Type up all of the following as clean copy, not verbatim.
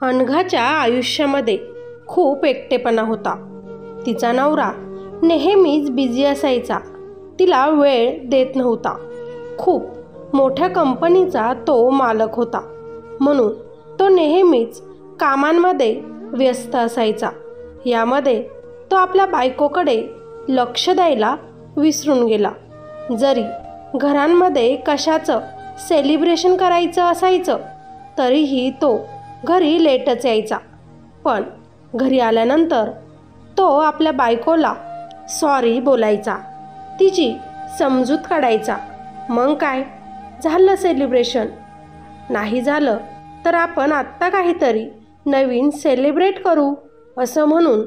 अनघाच्या आयुष्यामध्ये खूप एकटेपणा होता. तिचा नवरा नेहमीच बिझी असायचा, तिला वेळ देत नव्हता. खूप मोठ्या कंपनीचा तो मालक होता, म्हणून तो नेहमीच कामांमध्ये व्यस्त असायचा. यामध्ये तो आपल्या बायकोकडे लक्ष द्यायला विसरून गेला. जरी घरांमध्ये कशाचं सेलिब्रेशन करायचं असायचं तरीही तो घरी लेटच यायचा. पण घरी आल्यानंतर तो आपल्या बायकोला सॉरी बोलायचा, तिची समजूत काढायचा. मग काय झालं सेलिब्रेशन, नाही झालं तर आपण आत्ता काहीतरी नवीन सेलिब्रेट करू असं म्हणून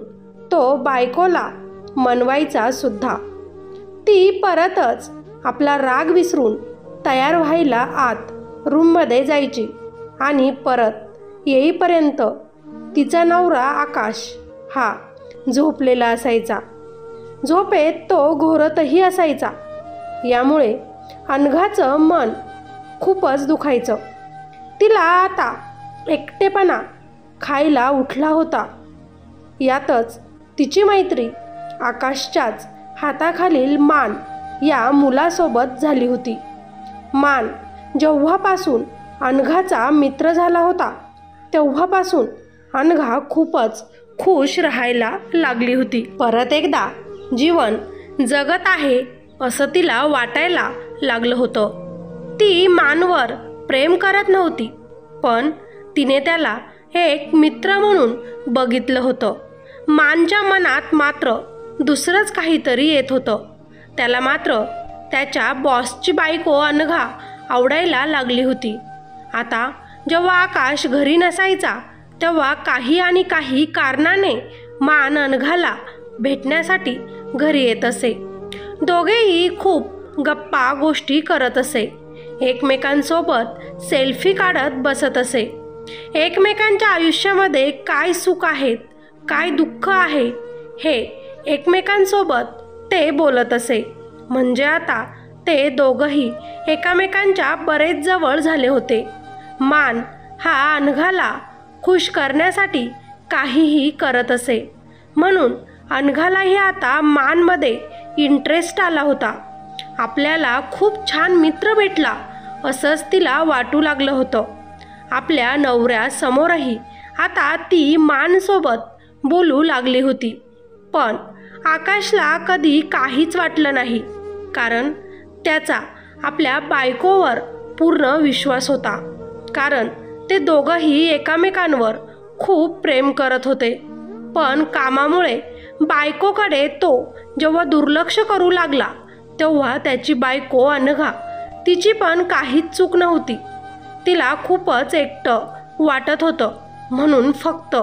तो बायकोला मनवायचा सुद्धा. ती परतच आपला राग विसरून तयार व्हायला आत रूममध्ये जायची आणि परत येईपर्यंत तिचा नवरा आकाश हा झोपलेला असायचा. झोपेत तो घोरतही असायचा. यामुळे अनघाचं मन खूपच दुखायचं. तिला आता एकटेपणा खायला उठला होता. यातच तिची मैत्री आकाशच्याच हाताखालील मान या मुलासोबत झाली होती. मान जेव्हापासून अनघाचा मित्र झाला होता तेव्हापासून अनघा खूपच खुश राहायला लागली होती. परत एकदा जीवन जगत आहे असं तिला वाटायला लागलं होतं. ती मानवर प्रेम करत नव्हती, पण तिने त्याला एक मित्र म्हणून बघितलं होतं. मानच्या मनात मात्र दुसरंच काहीतरी येत होतं. त्याला मात्र त्याच्या बॉसची बायको अनघा आवडायला लागली होती. आता जेव्हा आकाश घरी नसायचा तेव्हा काही कारणाने मान अनघाला भेटण्यासाठी घरी येत असे. दोघेही खूप गप्पा गोष्टी करत असे. एकमेकांसोबत सेल्फी काढत बसत असे. एकमेकांच्या आयुष्यामध्ये काय सुख आहेत, काय दुःख आहे हे एकमेकांसोबत ते बोलत असे. म्हणजे आता ते दोघंही एकमेकांच्या बरेच जवळ झाले होते. मान हा अनघाला खुश करण्यासाठी काहीही करत असे, म्हणून अनघालाही आता मानमध्ये इंटरेस्ट आला होता. आपल्याला खूप छान मित्र भेटला असंच तिला वाटू लागलं होतं. आपल्या नवऱ्यासमोरही आता ती मानसोबत बोलू लागली होती. पण आकाशला कधी काहीच वाटलं नाही, कारण त्याचा आपल्या बायकोवर पूर्ण विश्वास होता. कारण ते दोघंही एकमेकांवर खूप प्रेम करत होते. पण कामामुळे बायकोकडे तो जेव्हा दुर्लक्ष करू लागला तेव्हा त्याची बायको अनघा, तिची पण काहीच चूक नव्हती. तिला खूपच एकटं वाटत होतं, म्हणून फक्त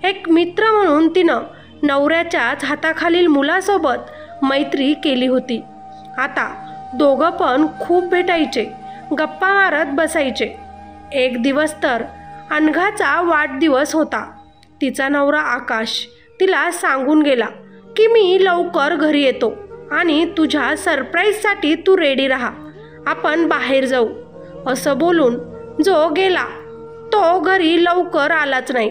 एक मित्र म्हणून तिनं नवऱ्याच्याच हाताखालील मुलासोबत मैत्री केली होती. आता दोघं पण खूप भेटायचे, गप्पा मारत बसायचे. एक दिवस तर अनघाचा वाढदिवस होता. तिचा नवरा आकाश तिला सांगून गेला की मी लवकर घरी येतो आणि तुझ्या सरप्राईजसाठी तू रेडी राहा, आपण बाहेर जाऊ. असं बोलून जो गेला तो घरी लवकर आलाच नाही.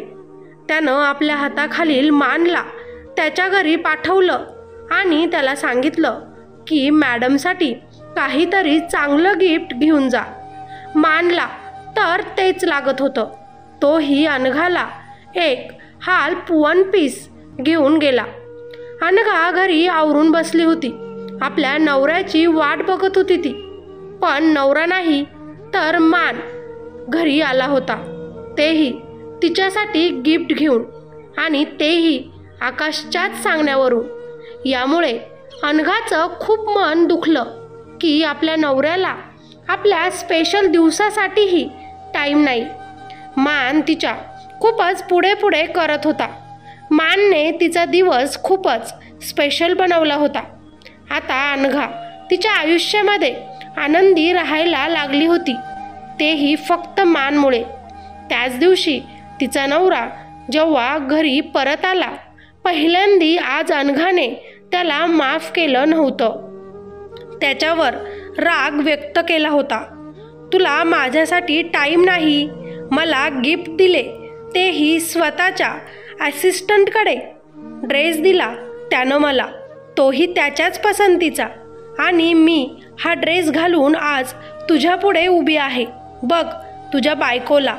त्यानं आपल्या हाताखालील मानला त्याच्या घरी पाठवलं आणि त्याला सांगितलं की मॅडमसाठी काहीतरी चांगलं गिफ्ट घेऊन जा. मानला तर तेच लागत होतं. तोही अनघाला एक हाल्फ वन पीस घेऊन गेला. अनघा घरी आवरून बसली होती. आपल्या नवऱ्याची वाट बघत होती ती. पण नवरा नाही तर मान घरी आला होता, तेही तिच्यासाठी गिफ्ट घेऊन, आणि तेही आकाशच्याच सांगण्यावरून. यामुळे अनघाचं खूप मन दुखलं की आपल्या नवऱ्याला आपल्या स्पेशल दिवसासाठीही टाईम नाही. मान तिच्या खूपच पुढे करत होता. मानने तिचा दिवस खूपच स्पेशल बनवला होता. आता अनघा तिच्या आयुष्यामध्ये आनंदी राहायला लागली होती, तेही फक्त मानमुळे. त्याच दिवशी तिचा नवरा जेव्हा घरी परत आला, पहिल्यांदी आज अनघाने त्याला माफ केलं नव्हतं. त्याच्यावर राग व्यक्त केला होता. तुला माझ्यासाठी टाईम नाही, मला गिफ्ट दिले तेही स्वतःच्या असिस्टंटकडे. ड्रेस दिला त्यानं मला, तोही त्याच्याच पसंतीचा, आणि मी हा ड्रेस घालून आज तुझ्यापुढे उभी आहे. बघ तुझ्या बायकोला.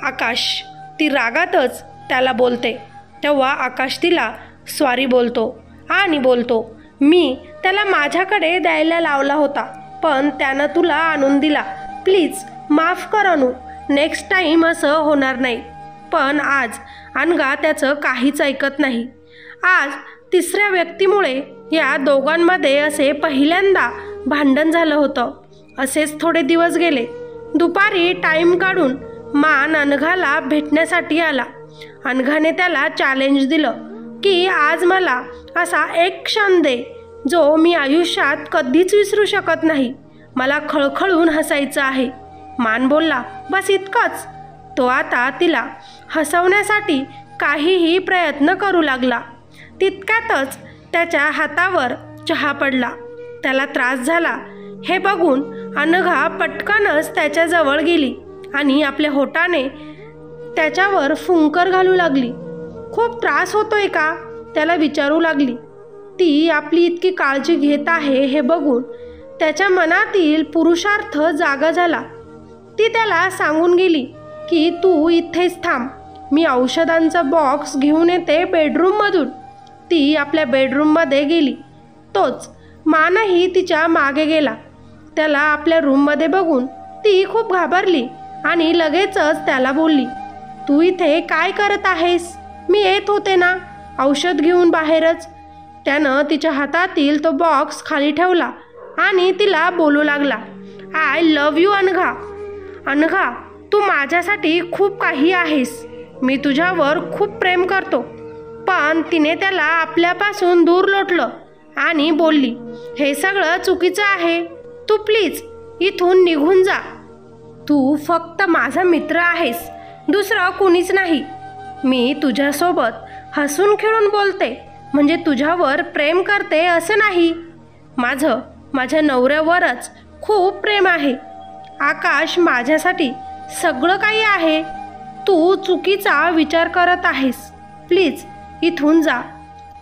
आकाश. ती रागातच त्याला बोलते. तेव्हा आकाश तिला सॉरी बोलतो आणि बोलतो, मी त्याला माझ्याकडे द्यायला लावला होता, पण त्यानं तुला आणून दिला. प्लीज माफ कर अनु, नेक्स्ट टाईम असं होणार नाही. पण आज अनघा त्याचं काहीच ऐकत नाही. आज तिसऱ्या व्यक्तीमुळे या दोघांमध्ये असे पहिल्यांदा भांडण झालं होतं. असेच थोडे दिवस गेले. दुपारी टाईम काढून मान अनघाला भेटण्यासाठी आला. अनघाने त्याला चॅलेंज दिलं की आज मला असा एक क्षण दे जो मी आयुष्यात कधीच विसरू शकत नाही. मला खळखळून हसायचं आहे. मान बोलला, बस इतकंच. तो आता तिला हसवण्यासाठी काहीही प्रयत्न करू लागला. तितक्यातच त्याच्या हातावर चहा पडला. त्याला त्रास झाला हे बघून अनघा पटकनच त्याच्याजवळ गेली आणि आपल्या होठाने त्याच्यावर फुंकर घालू लागली. खूप त्रास होतोय का? त्याला विचारू लागली. ती आपली इतकी काळजी घेत आहे हे बघून त्याच्या मनातील पुरुषार्थ जागा झाला. ती त्याला सांगून गेली की तू इथेच थांब, मी औषधांचा बॉक्स घेऊन येते बेडरूममधून. ती आपल्या बेडरूममध्ये गेली. तोच मानही तिच्या मागे गेला. त्याला आपल्या रूममध्ये बघून ती खूप घाबरली आणि लगेचच त्याला बोलली, तू इथे काय करत आहेस? मी येत होते ना औषध घेऊन बाहेरच. त्यानं तिच्या हातातील तो बॉक्स खाली ठेवला आणि तिला बोलू लागला, I love you Anagha. Anagha, तू माझ्यासाठी खूप काही आहेस. मी तुझ्यावर खूप प्रेम करतो. पण तिने त्याला आपल्यापासून दूर लोटलं आणि बोलली, हे सगळं चुकीचं आहे. तू प्लीज इथून निघून जा. तू फक्त माझा मित्र आहेस, दुसरं कुणीच नाही. मी तुझ्यासोबत हसून खेळून बोलते, म्हणजे तुझ्यावर प्रेम करते असं नाही. माझ्या नवऱ्यावरच खूप प्रेम आहे. आकाश माझ्यासाठी सगळं काही आहे. तू चुकीचा विचार करत आहेस. प्लीज इथून जा.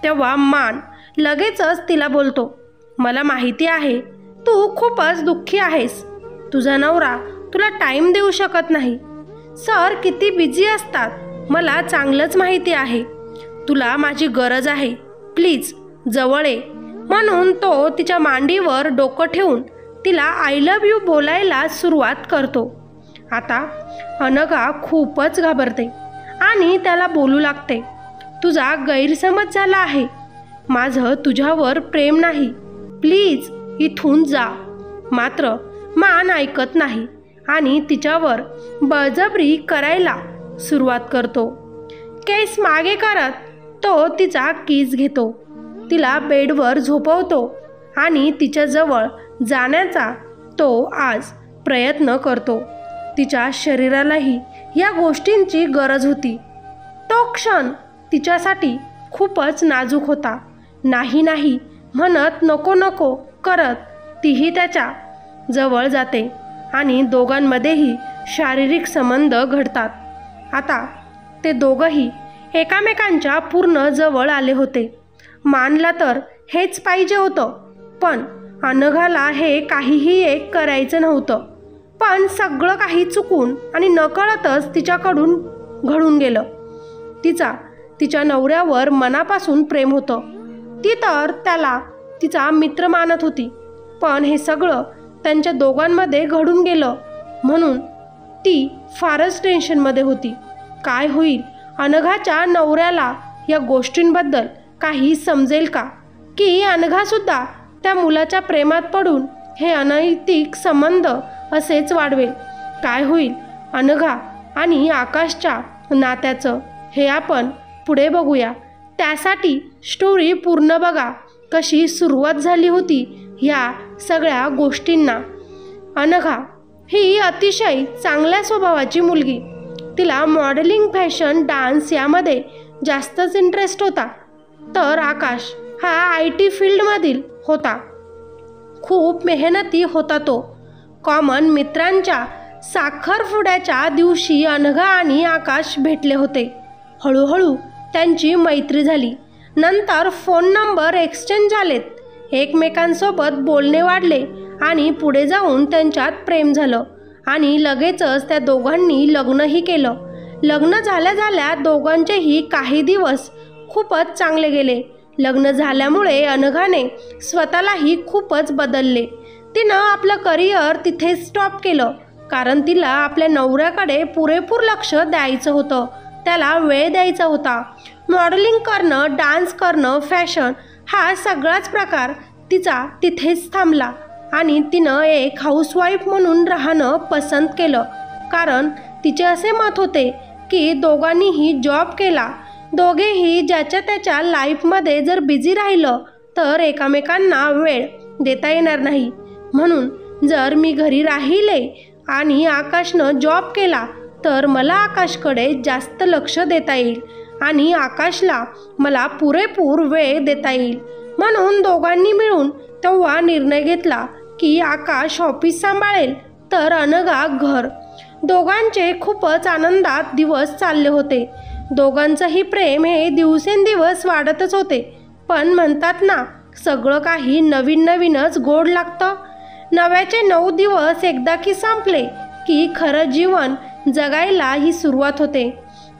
तेव्हा मान लगेचच तिला बोलतो, मला माहिती आहे तू खूपच दुःखी आहेस. तुझा नवरा तुला टाईम देऊ शकत नाही. सर किती बिझी असतात, मला चांगलंच माहिती आहे. तुला माझी गरज आहे. प्लीज जवळ ये. म्हणून तो तिच्या मांडीवर डोकं ठेवून तिला आय लव्ह यू बोलायला सुरुवात करतो. आता अनघा खूपच घाबरते आणि त्याला बोलू लागते, तुझा गैरसमज झाला आहे. माझं तुझ्यावर प्रेम नाही. प्लीज इथून जा. मात्र मान ऐकत नाही आणि तिच्यावर बळजबरी करायला सुरुवात करतो. केस मागे करत तो तिचा किस घेतो. तिला बेडवर झोपवतो आणि तिच्याजवळ जाण्याचा तो आज प्रयत्न करतो. तिच्या शरीरालाही या गोष्टींची गरज होती. तो क्षण तिच्यासाठी खूपच नाजूक होता. नाही नाही म्हणत नको नको करत तीही त्याच्या जवळ जाते आणि दोघांमध्येही शारीरिक संबंध घडतात. आता ते दोघंही एकामेकांच्या पूर्ण जवळ आले होते. मानला तर हेच पाहिजे होतं, पण अनघाला हे काहीही एक करायचं नव्हतं. पण सगळं काही चुकून आणि नकळतच तिच्याकडून घडून गेलं. तिच्या नवऱ्यावर मनापासून प्रेम होतं. ती तर त्याला तिचा मित्र मानत होती. पण हे सगळं त्यांच्या दोघांमध्ये घडून गेलं म्हणून ती फारच टेन्शनमध्ये होती. काय होईल? अनघाच्या नवऱ्याला या गोष्टींबद्दल काही समजेल का? की अनघासुद्धा त्या मुलाच्या प्रेमात पडून हे अनैतिक संबंध असेच वाढवेल? काय होईल अनघा आणि आकाशच्या नात्याचं हे आपण पुढे बघूया. त्यासाठी स्टोरी पूर्ण बघा. कशी सुरुवात झाली होती ह्या सगळ्या गोष्टींना. अनघा ही अतिशय चांगल्या स्वभावाची मुलगी. तिला मॉडेलिंग, फॅशन, डान्स यामध्ये जास्तच इंटरेस्ट होता. तर आकाश हा IT फील्डमधील होता. खूप मेहनती होता तो. कॉमन मित्रांच्या साखरपुड्याच्या दिवशी अनघा आणि आकाश भेटले होते. हळूहळू त्यांची मैत्री झाली. नंतर फोन नंबर एक्सचेंज झालेत. एकमेकांसोबत बोलणे वाढले आणि पुढे जाऊन त्यांच्यात प्रेम झालं आणि लगेचच त्या दोघांनी लग्नही केलं. लग्न झाल्या झाल्या दोघांचेही काही दिवस खूपच चांगले गेले. लग्न झाल्यामुळे अनघाने स्वतःलाही खूपच बदलले. तिनं आपलं करिअर तिथेच स्टॉप केलं, कारण तिला आपल्या नवऱ्याकडे पुरेपूर लक्ष द्यायचं होतं. त्याला वेळ द्यायचा होता. मॉडेलिंग करणं, डान्स करणं, फॅशन हा सगळाच प्रकार तिचा तिथेच थांबला आणि तिनं एक हाऊसवाईफ म्हणून राहणं पसंत केलं. कारण तिचे असे मत होते की दोघांनीही जॉब केला, दोघेही ज्याच्या त्याच्या लाईफमध्ये जर बिझी राहिलं तर एकमेकांना वेळ देता येणार नाही. म्हणून जर मी घरी राहिले आणि आकाशनं जॉब केला तर मला आकाशकडे जास्त लक्ष देता येईल आणि आकाशला मला पुरेपूर वेळ देता येईल. म्हणून दोघांनी मिळून तेव्हा निर्णय घेतला की आकाश ऑफिस सांभाळेल तर अनघा घर. दोघांचे खूपच आनंदात दिवस चालले होते. दोघांचंही प्रेम हे दिवसेंदिवस वाढतच होते. पण म्हणतात ना, सगळं काही नवीन नवीनच गोड लागतं. नव्याचे 9 दिवस एकदा की संपले की खरं जीवन जगायला ही सुरुवात होते.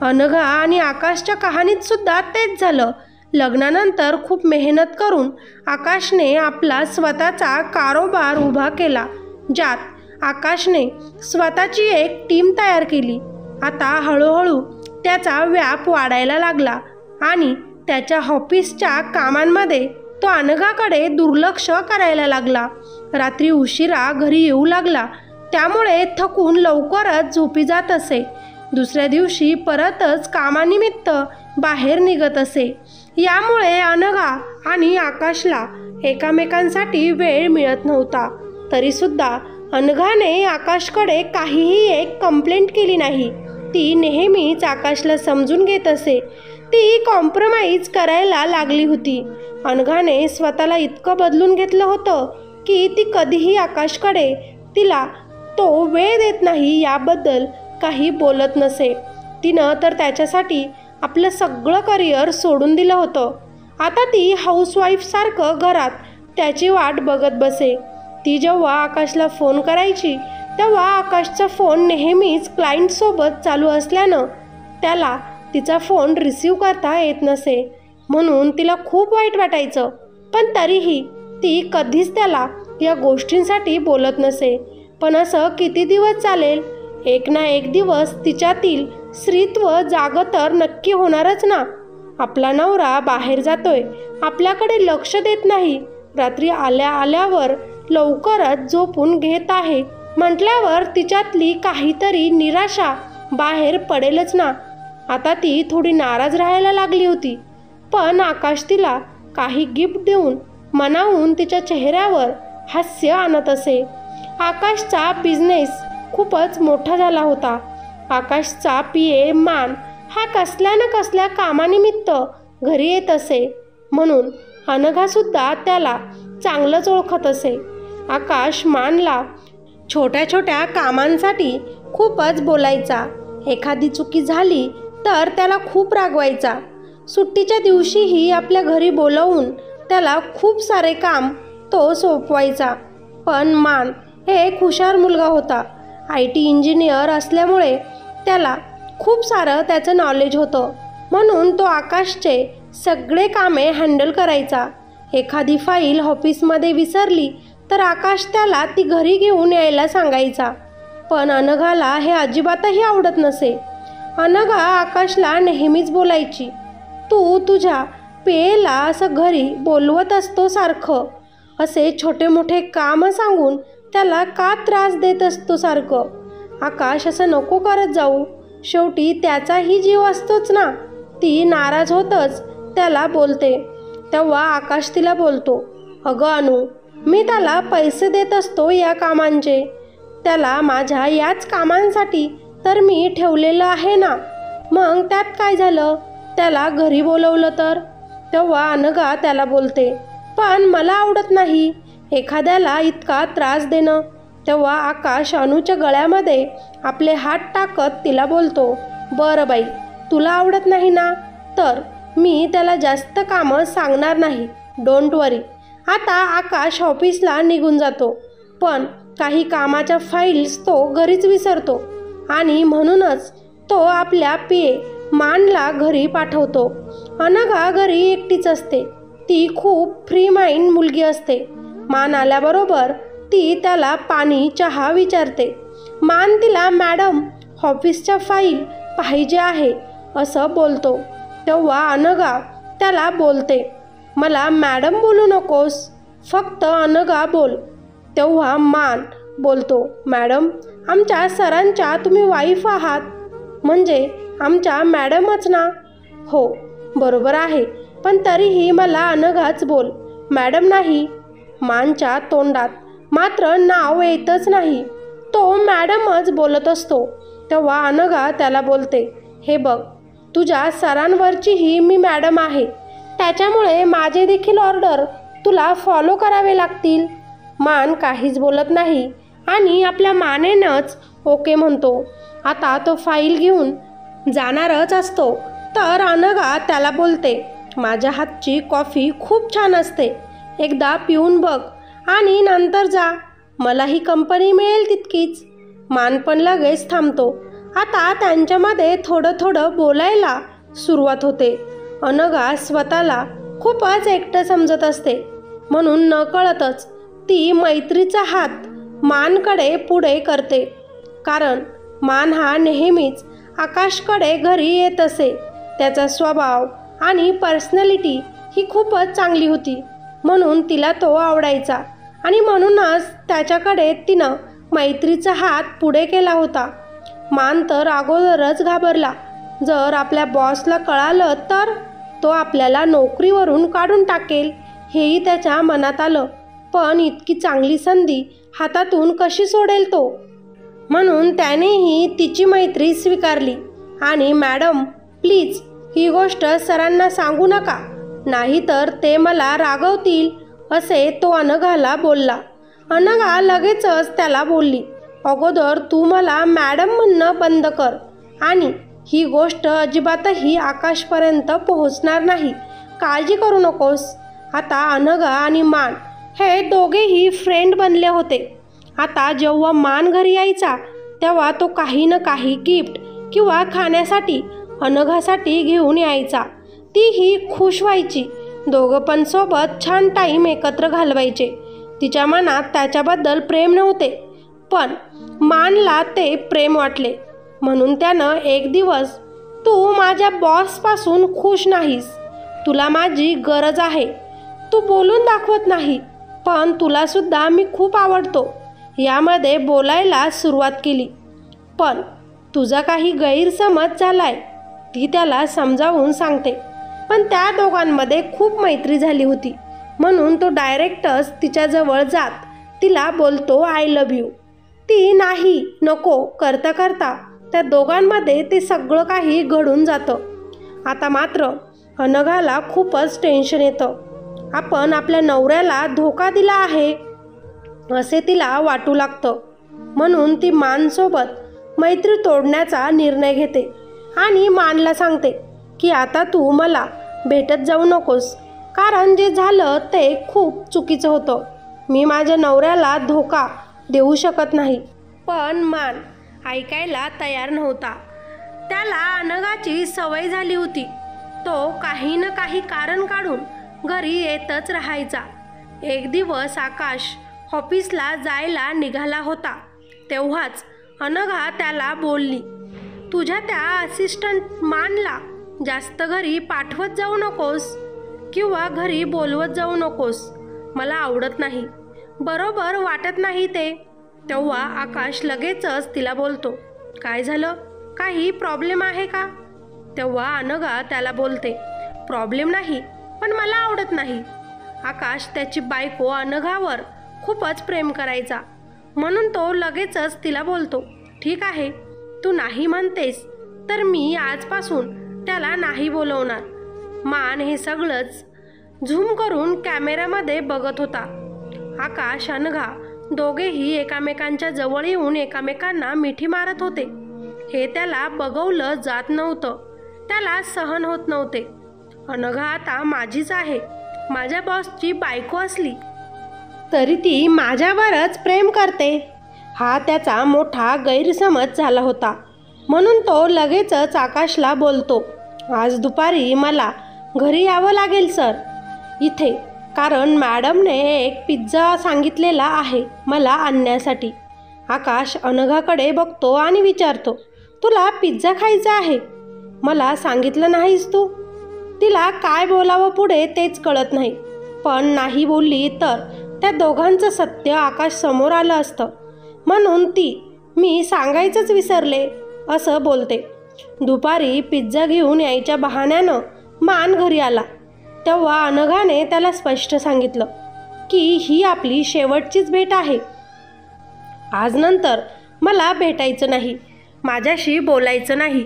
अनघा आणि आकाशच्या कहाणीत सुद्धा तेच झालं. लग्नानंतर खूप मेहनत करून आकाशने आपला स्वतःचा कारोबार उभा केला, ज्यात आकाशने स्वतःची एक टीम तयार केली. आता हळूहळू त्याचा व्याप वाढायला लागला आणि त्याच्या ऑफिसच्या कामांमध्ये तो अनघाकडे दुर्लक्ष करायला लागला. रात्री उशिरा घरी येऊ लागला, त्यामुळे थकून लवकरच झोपी जात असे. दुसऱ्या दिवशी परतच कामानिमित्त बाहेर निघत असे. यामुळे अनघा आणि आकाशला एकमेकांसाठी वेळ मिळत नव्हता. तरीसुद्धा अनघाने आकाशकडे काहीही एक कंप्लेंट केली नाही. ती नेहमीच आकाशला समजून घेत असे. ती कॉम्प्रोमाइज करायला लागली होती. अनघाने स्वतःला इतकं बदलून घेतलं होतं की ती कधीही आकाशकडे तिला तो वेळ देत नाही याबद्दल काही बोलत नसे. तिनं तर त्याच्यासाठी आपलं सगळं करिअर सोडून दिलं होतं. आता ती हाऊसवाईफसारखं घरात त्याची वाट बघत बसे. ती जेव्हा आकाशला फोन करायची तेव्हा आकाशचा फोन नेहमीच क्लायंटसोबत चालू असल्यानं त्याला तिचा फोन रिसीव करता येत नसे. म्हणून तिला खूप वाईट वाटायचं. पण तरीही ती कधीच त्याला या गोष्टींसाठी बोलत नसे. पण असं किती दिवस चालेल? एक ना एक दिवस तिच्यातील स्त्रीत्व जागं तर नक्की होणारच ना. आपला नवरा बाहेर जातोय, आपल्याकडे लक्ष देत नाही, रात्री आल्यावर लवकरच झोपून घेत आहे म्हटल्यावर तिच्यातली काहीतरी निराशा बाहेर पडेलच ना. आता ती थोडी नाराज राहायला लागली होती. पण आकाश तिला काही गिफ्ट देऊन मनावून तिच्या चेहऱ्यावर हास्य आणत असे. आकाशचा बिझनेस खूपच मोठा झाला होता. आकाशचा PA मान हा कसल्या ना कसल्या कामानिमित्त घरी येत असे. म्हणून अनघासुद्धा त्याला चांगलंच ओळखत असे. आकाश मानला छोट्या छोट्या कामांसाठी खूपच बोलायचा. एखादी चुकी झाली तर त्याला खूप रागवायचा. सुट्टीच्या दिवशीही आपल्या घरी बोलवून त्याला खूप सारे काम तो सोपवायचा. पण मान हे एक हुशार मुलगा होता. IT इंजिनियर असल्यामुळे त्याला खूप सारं त्याचं नॉलेज होतं. म्हणून तो आकाशचे सगळे कामे हँडल करायचा. एखादी फाईल ऑफिसमध्ये विसरली तर आकाश त्याला ती घरी घेऊन यायला सांगायचा. पण अनघाला हे अजिबातही आवडत नसे. अनघा आकाशला नेहमीच बोलायची, तू तुझ्या PAला असं घरी बोलवत असतो सारखं. असे छोटे मोठे कामं सांगून त्याला का त्रास देत असतो सारखं. आकाश असं नको करत जाऊ, शेवटी त्याचाही जीव असतोच ना. ती नाराज होतच त्याला बोलते. तेव्हा आकाश तिला बोलतो, अगं अनु, मी त्याला पैसे देत असतो या कामांचे. त्याला माझ्या याच कामांसाठी तर मी ठेवलेलं आहे ना. मग त्यात काय झालं? त्याला घरी बोलवलं तर? तेव्हा अनघा त्याला बोलते, पण मला आवडत नाही एखाद्याला इतका त्रास देणं. तेव्हा आकाश अनुच्या गळ्यामध्ये आपले हात टाकत तिला बोलतो, बरं बाई, तुला आवडत नाही ना, तर मी त्याला जास्त कामं सांगणार नाही, डोंट वरी. आता आकाश ऑफिसला निघून जातो, पण काही कामाच्या फाईल्स तो घरीच विसरतो आणि म्हणूनच तो आपल्या पीए मानला घरी पाठवतो. अनघा घरी एकटीच असते. ती खूप फ्री माइंड मुलगी असते. मान आल्याबरोबर ती त्याला पाणी चहा विचारते. मान तिला मॅडम ऑफिसच्या फाईल पाहिजे आहे असं बोलतो. तेव्हा अनघा त्याला बोलते, मला मॅडम बोलू नकोस, फक्त अनघा बोल. तेव्हा मान बोलतो, मॅडम आमच्या सरांच्या तुम्ही वाईफ आहात, म्हणजे आमच्या मॅडमच ना. हो बरोबर आहे, पण तरीही मला अनघाच बोल, मॅडम नाही. मानच्या तोंडात मात्र नाव येतच नाही. तो मॅडमच बोलत असतो. तेव्हा अनघा त्याला बोलते, हे बघ, तुझ्या सरांवरचीही मी मॅडम आहे, त्याच्यामुळे माझे देखील ऑर्डर तुला फॉलो करावे लागतील. मान काहीच बोलत नाही आणि आपल्या मानेनंच ओके म्हणतो. आता तो फाईल घेऊन जाणारच असतो तर अनघा त्याला बोलते, माझ्या हातची कॉफी खूप छान असते, एकदा पिऊन बघ आणि नंतर जा, मलाही कंपनी मिळेल तितकीच. मान पण लगेच थांबतो. आता त्यांच्यामध्ये थोडं थोडं बोलायला सुरुवात होते. अनघा स्वतःला खूपच एकटं समजत असते, म्हणून नकळतच ती मैत्रीचा हात मानकडे पुढे करते. कारण मान हा नेहमीच आकाशकडे घरी येत असे. त्याचा स्वभाव आणि पर्सनॅलिटी ही खूपच चांगली होती, म्हणून तिला तो आवडायचा आणि म्हणूनच त्याच्याकडे तिनं मैत्रीचा हात पुढे केला होता. मान तर अगोदरच घाबरला. जर आपल्या बॉसला कळालं तर तो आपल्याला नोकरीवरून काढून टाकेल हेही त्याच्या मनात आलं. पण इतकी चांगली संधी हातातून कशी सोडेल तो, म्हणून त्यानेही तिची मैत्री स्वीकारली. आणि मॅडम प्लीज ही गोष्ट सरांना सांगू नका, नाहीतर ते मला रागवतील असे तो अनघाला बोलला. अनघा लगेचच त्याला बोलली, अगोदर तू मला मॅडम म्हणणं बंद कर आणि ही गोष्ट अजिबातही आकाशपर्यंत पोहोचणार नाही, काळजी करू नकोस. आता अनघा आणि मान हे दोघेही फ्रेंड बनले होते. आता जेव्हा मान घरी यायचा तेव्हा तो काही ना काही गिफ्ट किंवा खाण्यासाठी अनघासाठी घेऊन यायचा. तीही खुश व्हायची. दोघं पण सोबत छान टाईम एकत्र घालवायचे. तिच्या मनात त्याच्याबद्दल प्रेम नव्हते, पण मानला ते प्रेम वाटले. म्हणून त्यानं एक दिवस, तू माझ्या बॉसपासून खुश नाहीस, तुला माझी गरज आहे, तू बोलून दाखवत नाही, पण तुलासुद्धा मी खूप आवडतो, यामध्ये बोलायला सुरुवात केली. पण तुझा काही गैरसमज झालाय, ती त्याला समजावून सांगते. पण त्या दोघांमध्ये खूप मैत्री झाली होती, म्हणून तो डायरेक्टच तिच्याजवळ जात तिला बोलतो, आय लव्ह यू. ती नाही नको करता करता त्या दोघांमध्ये ते सगळं काही घडून जातं. आता मात्र अनघाला खूपच टेन्शन येतं. आपण आपल्या नवऱ्याला धोका दिला आहे असे तिला वाटू लागतं. म्हणून ती मानसोबत मैत्री तोडण्याचा निर्णय घेते आणि मानला सांगते की आता तू मला भेटत जाऊ नकोस, कारण जे झालं ते खूप चुकीचं होतं. मी माझ्या नवऱ्याला धोका देऊ शकत नाही. पण मान ऐकायला तयार नव्हता. त्याला अनघाची सवय झाली होती. तो काही ना काही कारण काढून घरी येतच राहायचा. एक दिवस आकाश ऑफिसला जायला निघाला होता. तेव्हाच अनघा त्याला बोलली, तुझ्या त्या असिस्टंट मानला जास्त घरी पाठवत जाऊ नकोस किंवा घरी बोलवत जाऊ नकोस, मला आवडत नाही, बरोबर वाटत नाही ते. तेव्हा आकाश लगेचच तिला बोलतो, काय झालं, काही प्रॉब्लेम आहे का? तेव्हा अनघा त्याला बोलते, प्रॉब्लेम नाही, पण मला आवडत नाही. आकाश त्याची बायको अनघावर खूपच प्रेम करायचा, म्हणून तो लगेचच तिला बोलतो, ठीक आहे, तू नाही म्हणतेस तर मी आजपासून त्याला नाही बोलवणार. मान हे सगळंच झूम करून कॅमेऱ्यामध्ये बघत होता. आकाश अनघा दोघेही एकमेकांच्या जवळ येऊन एकमेकांना मिठी मारत होते. हे त्याला बघवलं जात नव्हतं. त्याला सहन होत नव्हते. अनघा आता माझीच आहे. माझ्या बॉसची बायको असली तरी ती माझ्यावरच प्रेम करते. हा त्याचा मोठा गैरसमज झाला होता. म्हणून तो लगेचच आकाशला बोलतो, आज दुपारी मला घरी यावं लागेल सर इथे, कारण मॅडमने एक पिझ्झा सांगितलेला आहे मला आणण्यासाठी. आकाश अनघाकडे बघतो आणि विचारतो, तुला पिझ्झा खायचा आहे? मला सांगितलं नाहीस तू? तिला काय बोलावं पुढे तेच कळत नाही. पण नाही बोलली तर त्या दोघांचं सत्य आकाश समोर आलं असतं. म्हणून ती मी सांगायचंच विसरले असं बोलते. दुपारी पिझ्झा घेऊन यायच्या बहाण्यानं मान घरी आला. तेव्हा अनघाने त्याला स्पष्ट सांगितलं की ही आपली शेवटचीच भेट आहे. आज नंतर मला भेटायचं नाही, माझ्याशी बोलायचं नाही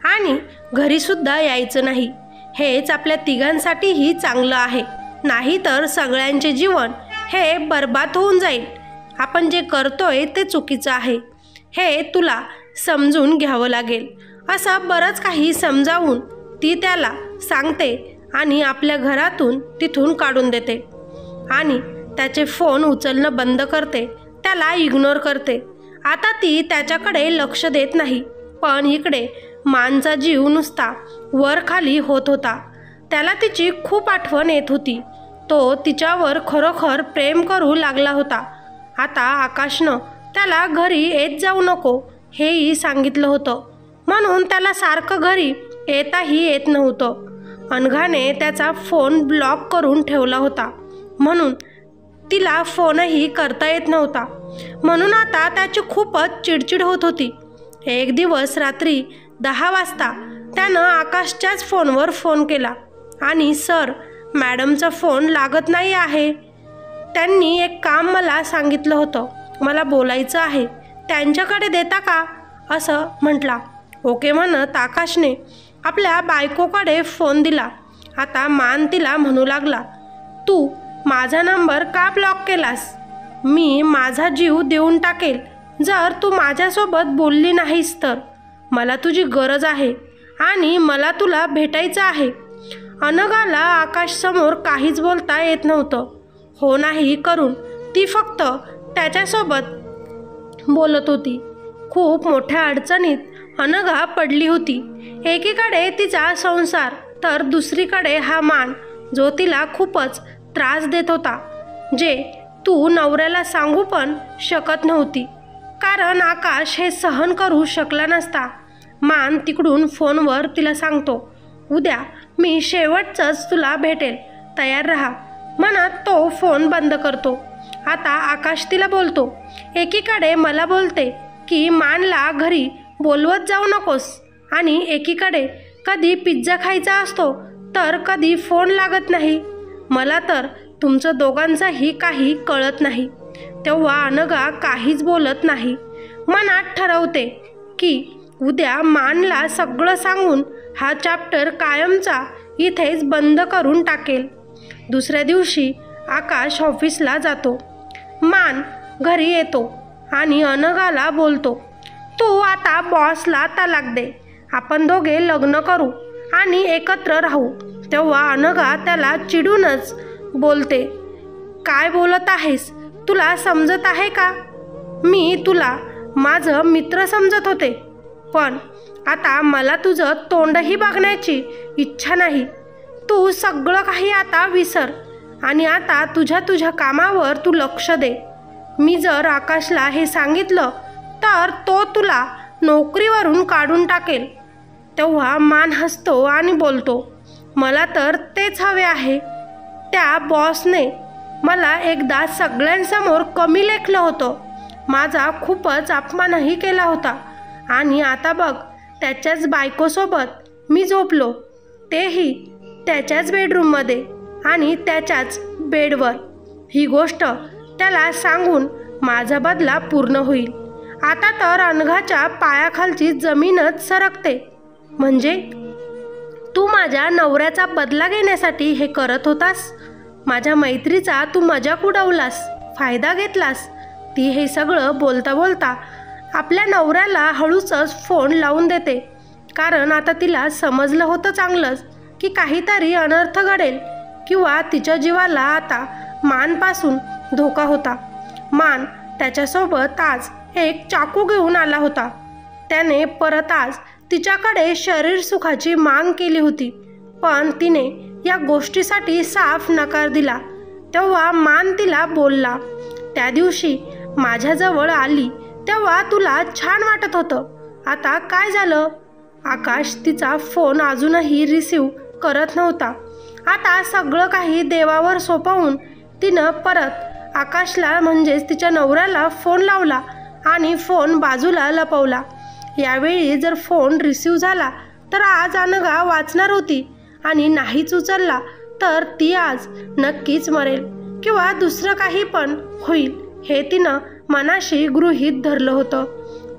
आणि घरीसुद्धा यायचं नाही. हेच आपल्या तिघांसाठीही चांगलं आहे. नाही तर सगळ्यांचे जीवन हे बर्बाद होऊन जाईल. आपण जे करतोय ते चुकीचं आहे, हे तुला समजून घ्यावं लागेल. असं बरंच काही समजावून ती त्याला सांगते आणि आपल्या घरातून तिथून काढून देते आणि त्याचे फोन उचलणं बंद करते. त्याला इग्नोर करते. आता ती त्याच्याकडे लक्ष देत नाही. पण इकडे मानचा जीव नुसता वर खाली होत होता. त्याला तिची खूप आठवण येत होती. तो तिच्यावर खरोखर प्रेम करू लागला होता. आता आकाशनं त्याला घरी येत जाऊ नको हेही सांगितलं होतं. म्हणून त्याला सारखं घरी येताही येत नव्हतं. अनघाने त्याचा फोन ब्लॉक करून ठेवला होता. म्हणून तिला फोनही करता येत नव्हता. म्हणून आता त्याची खूपच चिडचिड होत होती. एक दिवस रात्री 10 वाजता त्यानं आकाशच्याच फोनवर फोन केला आणि सर, मॅडमचा फोन लागत नाही आहे. त्यांनी एक काम मला सांगितलं होतं, मला बोलायचं आहे, त्यांच्याकडे देता का असं म्हटला. ओके म्हणत आकाशने आपल्या बायकोकडे फोन दिला. आता मान तिला म्हणू लागला, तू माझा नंबर का ब्लॉक केलास? मी माझा जीव देऊन टाकेल जर तू माझ्यासोबत बोलली नाहीस तर. मला तुझी गरज आहे आणि मला तुला भेटायचं आहे. अनघाला आकाशसमोर काहीच बोलता येत नव्हतं. हो नाही करून ती फक्त त्याच्यासोबत बोलत होती. खूप मोठ्या अडचणीत अनघा पडली होती. एकीकडे तिचा संसार तर दुसरीकडे हा मान जो तिला खूपच त्रास देत होता, जे तू नवऱ्याला सांगू पण शकत नव्हती, कारण आकाश हे सहन करू शकला नसता. मान तिकडून फोनवर तिला सांगतो, उद्या मी शेवटचंच तुला भेटेल, तयार राहा म्हणत तो फोन बंद करतो. आता आकाश तिला बोलतो, एकीकडे मला बोलते की मानला घरी बोलवत जाऊ नकोस आणि एकीकडे कधी पिझ्झा खायचा असतो तर कधी फोन लागत नाही. मला तर तुमचं दोघांचंही काही कळत नाही. तेव्हा अनघा काहीच बोलत नाही. मनात ठरवते की उद्या मानला सगळं सांगून हा चॅप्टर कायमचा इथेच बंद करून टाकेल. दुसऱ्या दिवशी आकाश ऑफिसला जातो. मान घरी येतो आणि अनघाला बोलतो, तू आता बॉसला तलाक दे, आपण दोघे लग्न करू आणि एकत्र राहू. तेव्हा अनघा त्याला चिडूनच बोलते, काय बोलत आहेस? तुला समजत आहे का? मी तुला माझं मित्र समजत होते, पण आता मला तुझं तोंडही बघण्याची इच्छा नाही. तू सगळं काही आता विसर आणि आता तुझ्या कामावर तू लक्ष दे. मी जर आकाशला हे सांगितलं तर तो तुला नोकरीवरून काढून टाकेल. तेव्हा मान हसतो आणि बोलतो, मला तर तेच हवे आहे. त्या बॉसने मला एकदा सगळ्यांसमोर कमी लेखलं होतं, माझा खूपच अपमानही केला होता आणि आता बघ त्याच्याच बायकोसोबत मी झोपलो, तेही त्याच्याच बेडरूममध्ये आणि त्याच्याच बेडवर. ही गोष्ट त्याला सांगून माझा बदला पूर्ण होईल. आता तर अनघाच्या पायाखालची जमीनच सरकते. म्हणजे तू माझ्या नवऱ्याचा बदला घेण्यासाठी हे करत होतास? माझ्या मैत्रीचा तू मजाक उडवलास, फायदा घेतलास. ती हे सगळं बोलता बोलता आपल्या नवऱ्याला हळूच फोन लावून देते, कारण आता तिला समजलं होतं चांगलंच की काहीतरी अनर्थ घडेल किंवा तिच्या जीवाला आता मानपासून धोका होता. मान त्याच्यासोबत आज एक चाकू घेऊन आला होता. त्याने परत आज तिच्याकडे शरीर सुखाची माग केली होती, पण तिने या गोष्टीसाठी साफ नकार दिला. तेव्हा मान तिला बोलला, त्या दिवशी माझ्याजवळ आली तेव्हा तुला छान वाटत होतं, आता काय झालं? आकाश तिचा फोन अजूनही रिसीव करत नव्हता. आता सगळं काही देवावर सोपवून तिनं परत आकाशला म्हणजेच तिच्या नवऱ्याला फोन लावला आणि फोन बाजूला लपवला. यावेळी जर फोन रिसीव झाला तर आज अनघा वाचणार होती आणि नाहीच उचलला तर ती आज नक्कीच मरेल किंवा दुसरं काही पण होईल हे तिनं मनाशी गृहीत धरलं होतं.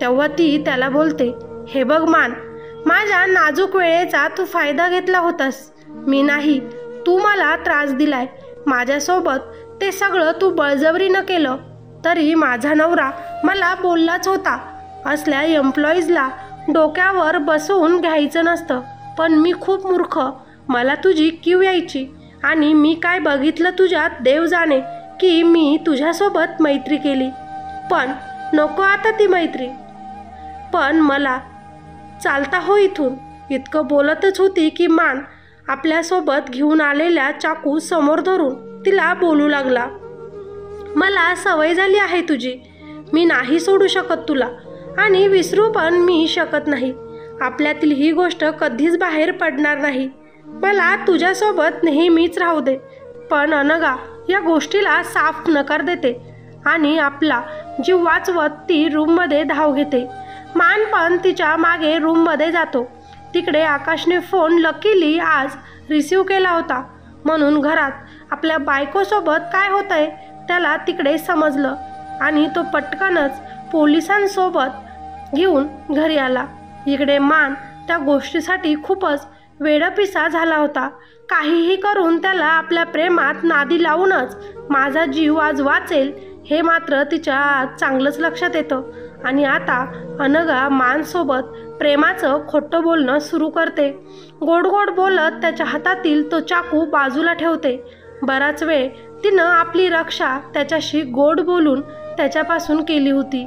तेव्हा ती त्याला बोलते, हे बघ मान, माझ्या नाजूक वेळेचा तू फायदा घेतला होतास. मी नाही, तू मला त्रास दिलाय. माझ्यासोबत ते सगळं तू बळजबरीनं केलं तरी माझा नवरा मला बोललाच होता, असल्या एम्प्लॉईजला डोक्यावर बसवून घ्यायचं नसतं. पण मी खूप मूर्ख, मला तुझी कीव यायची आणि मी काय बघितलं तुझ्यात देव जाणे की मी तुझ्यासोबत मैत्री केली. पण नको आता ती मैत्री, पण मला चालता हो इथून. इतकं बोलतच होती की मान आपल्यासोबत घेऊन आलेल्या चाकू समोर धरून तिला बोलू लागला, मला सवय झाली आहे तुझी, मी नाही सोडू शकत तुला आणि विसरू पण मी शकत नाही. आपल्यातील ही गोष्ट कधीच बाहेर पडणार नाही. मला तुझ्यासोबत नेहमीच राहू दे. पण अनघा या गोष्टीला साफ नकार देते आणि आपला जीव वाचवत ती रूममध्ये धाव घेते. मान पण तिच्या मागे रूममध्ये जातो. तिकडे आकाशने फोन लकीली आज रिसीव केला होता, म्हणून घरात आपल्या बायकोसोबत काय होतंय त्याला तिकडे समजलं आणि तो पटकनच पोलिसांसोबत घेऊन घरी आला. इकडे मान त्या गोष्टीसाठी खूपच वेडपिसा झाला होता. काहीही करून त्याला आपल्या प्रेमात नादी लावूनच माझा जीव आज वाचेल हे मात्र तिच्या आज चांगलंच लक्षात येतं आणि आता अनघा मानसोबत प्रेमाचं खोटं बोलणं सुरू करते. गोड गोड बोलत त्याच्या हातातील तो चाकू बाजूला ठेवते. बराच वेळ तिनं आपली रक्षा त्याच्याशी गोड बोलून त्याच्यापासून केली होती.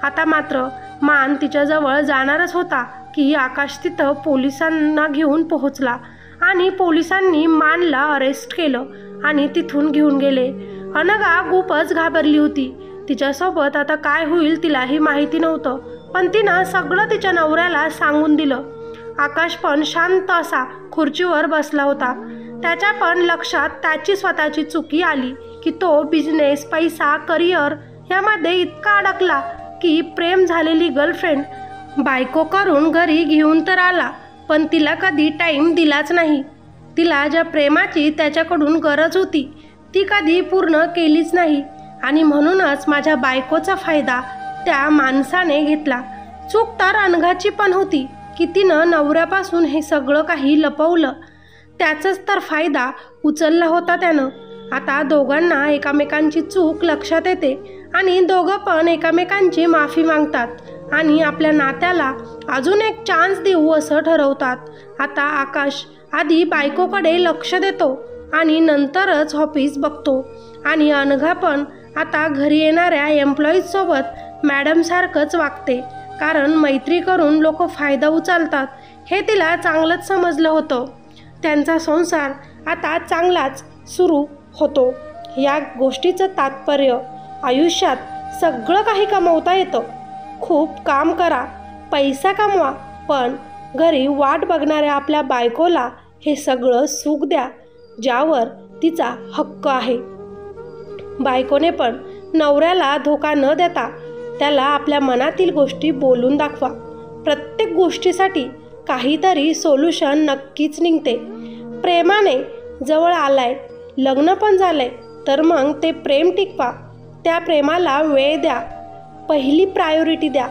आता मात्र मान तिच्याजवळ जाणारच होता की आकाश तिथं पोलिसांना घेऊन पोहोचला आणि पोलिसांनी मानला अरेस्ट केलं आणि तिथून घेऊन गेले. अनघा खूपच घाबरली होती. तिच्यासोबत आता काय होईल तिलाही माहिती नव्हतं, पण तिनं सगळं तिच्या नवऱ्याला सांगून दिलं. आकाश पण शांत असा खुर्चीवर बसला होता. त्याच्या पण लक्षात त्याची स्वतःची चुकी आली की तो बिझनेस, पैसा, करिअर यामध्ये इतका अडकला की प्रेम झालेली गर्लफ्रेंड बायको करून घरी घेऊन तर आला, पण तिला कधी टाईम दिलाच नाही. तिला ज्या प्रेमाची त्याच्याकडून गरज होती ती कधी पूर्ण केलीच नाही आणि म्हणूनच माझ्या बायकोचा फायदा त्या माणसाने घेतला. चूक तर अनघाची पण होती की तिनं नवऱ्यापासून हे सगळं काही लपवलं. त्याचाच तर फायदा उचलला होता त्यानं. आता दोघांना एकमेकांची चूक लक्षात येते आणि दोघं पण एकमेकांची माफी मागतात आणि आपल्या नात्याला अजून एक चान्स देऊ असं ठरवतात. आता आकाश आधी बायकोकडे लक्ष देतो आणि नंतरच ऑफिस बघतो आणि अनघा पण आता घरी येणाऱ्या एम्प्लॉईजसोबत मॅडमसारखंच वागते, कारण मैत्री करून लोक फायदा उचलतात हे तिला चांगलंच समजलं होतं. त्यांचा संसार आता चांगलाच सुरू होतो. या गोष्टीचं तात्पर्य आयुष्यात सगळं काही कमवता येतं. खूप काम करा, पैसा कमवा, पण घरी वाट बघणाऱ्या आपल्या बायकोला हे सगळं सुख द्या ज्यावर तिचा हक्क आहे. बायकोने पण नवऱ्याला धोका न देता त्याला आपल्या मनातील गोष्टी बोलून दाखवा. प्रत्येक गोष्टीसाठी काहीतरी सोल्युशन नक्कीच निघते. प्रेमाने जवळ आलाय, लग्न पण झालंय, तर मग ते प्रेम टिकवा. त्या प्रेमाला वेळ द्या, पहिली प्रायोरिटी द्या.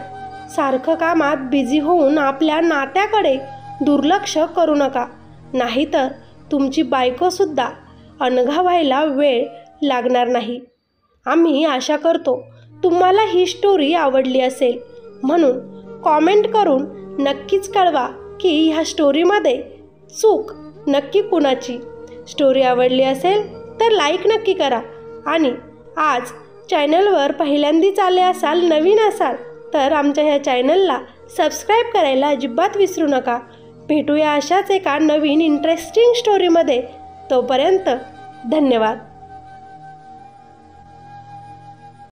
सारखं कामात बिझी होऊन आपल्या नात्याकडे दुर्लक्ष करू नका, नाहीतर तुमची बायकोसुद्धा अनघा व्हायला वेळ लागणार नाही. आम्ही आशा करतो तुम्हाला ही स्टोरी आवडली असेल, म्हणून कॉमेंट करून नक्कीच कळवा की ह्या स्टोरीमध्ये चूक नक्की कुणाची. स्टोरी आवडली असेल तर लाईक नक्की करा आणि आज चॅनलवर पहिल्यांदाच आले असाल, नवीन असाल तर आमच्या ह्या चॅनलला सबस्क्राईब करायला अजिबात विसरू नका. भेटूया अशाच एका नवीन इंटरेस्टिंग स्टोरीमध्ये. तोपर्यंत धन्यवाद.